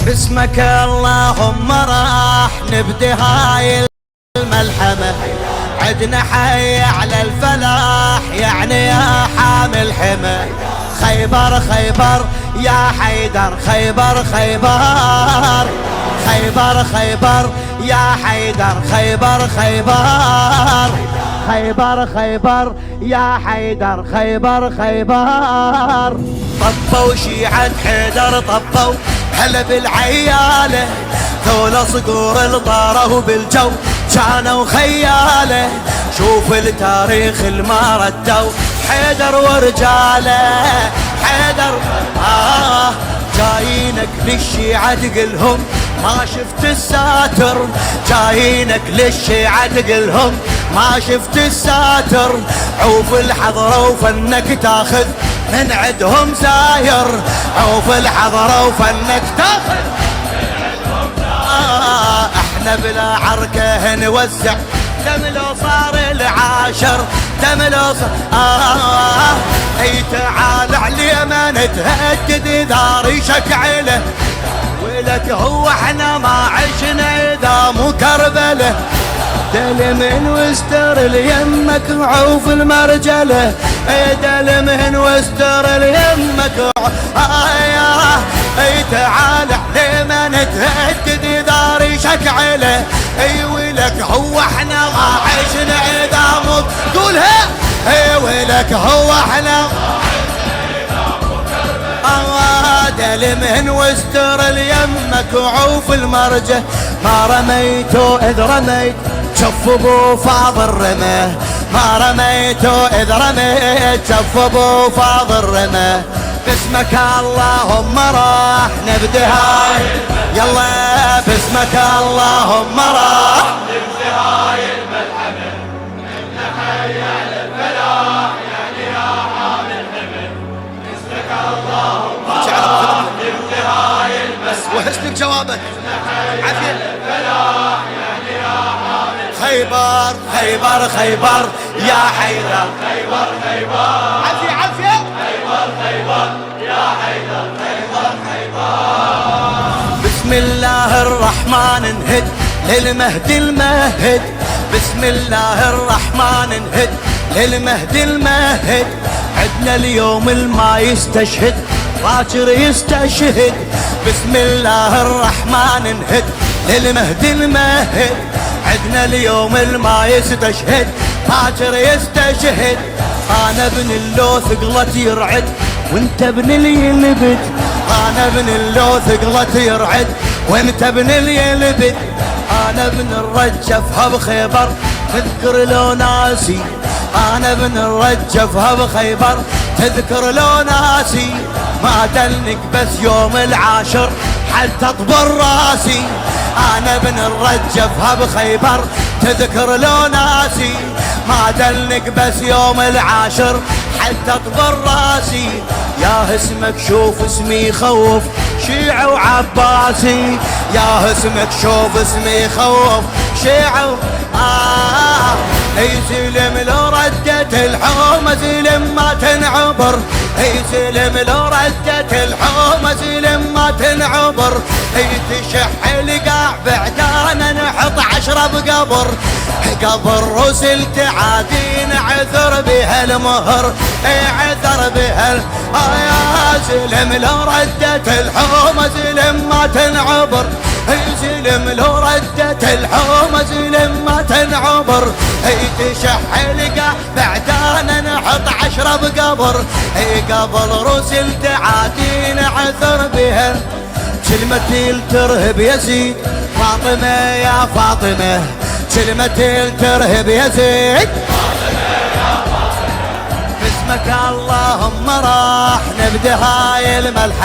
باسمك اللهم راح نبدي هاي الملحمة، عدنا حي على الفلاح يعني يا حامل حمى. خيبر خيبر يا حيدر، خيبر خيبر، خيبر خيبر يا حيدر، خيبر خيبر، خيبر خيبر يا حيدر، خيبر خيبر. طبوا شيعة حيدر طبوا هلا بالعيالة، ذولا صقور الطاره بالجو كانوا خياله. شوف التاريخ الما ردوا حيدر ورجاله، حيدر جايينك للشيعة تقلهم ما شفت الساتر، جايينك للشيعة تقلهم ما شفت الساتر. عوف الحضرة وفنك تاخذ من عدهم زاير، عوف الحضرة وفنك تاخذ من عدهم زاير. احنا بلا عركة نوزع دم لو صار العاشر، دم لو صار اي تعال علي ما نتهدد داري شكعله. ولك هو احنا ما عشنا اذا مو كربله، دل من واستر ليمك وعوف المرجله، دل من واستر ليمك اي تعال علي ما نتهدد داري شكعله. اي ولك هو احنا ما عشنا اذا مو قولها، اي ولك هو احنا ما عشنا اذا مو كربله، دل من واستر ليمك وعوف المرجه. ما رميتوا اذ رميت شف ابو فاضل رمه، ما رميتوا اذ رميت شف ابو فاضل رمه. باسمك اللهم راح نبدي هاي يلا، باسمك اللهم راح نبدي هاي الملحمة، عدنا حي على الفلاح يعني يا حامل حمى. باسمك اللهم راح نبدي هاي الملحمة وحسن جوابك عافية الفلاح يعني يا حامل خيبر خيبر خيبر يا حيدر، خيبر خيبر عافية عافية، خيبر خيبر يا حيدر، خيبر خيبر. بسم الله الرحمن نهد للمهدي المهد، بسم الله الرحمن نهد للمهدي المهد. عدنا اليوم الما يستشهد باكر يستشهد، بسم الله الرحمن نهد للمهدي المهد. عدنا اليوم الما يستشهد باكر يستشهد. انا ابن اللوث قلت يرعد وانت ابن اليلبد، انا ابن اللوث قلت يرعد وانت ابن اليلبد. انا ابن الرجفها بخيبر تذكر لو ناسي، انا ابن الرجفها بخيبر تذكر لو ناسي. ما دلنك بس يوم العاشر حتى اطبر راسي، انا ابن الرجفها بخيبر تذكر لو ناسي. ما دلنك بس يوم العاشر حتى اطبر راسي. يا اسمك شوف اسمي يخوف شيعة وعباسي، يا اسمك شوف اسمي يخوف شيعة اي سلم لو ردت الحومة سلم ما تنعبر، اي سلم لو ردت الحومة سلم ما تنعبر. اي تشح القاع بعدانا نحط 10 بقبر، قبر رسلت عادين عثر بها المهر، اي عثر بها يا سلم لو ردت الحومة سلم ما تنعبر، اي سلم لو ردت الحومة سلم ما تنعبر. اي تشح القاع بعدانا نحط 10 بقبر، اي قبر رسلت عادين عثر بها. كلمة ترهب يزيد فاطمة يا فاطمة، كلمة ترهب يزيد فاطمة يا فاطمة. باسمك اللهم راح نبدي هاي الملحمة.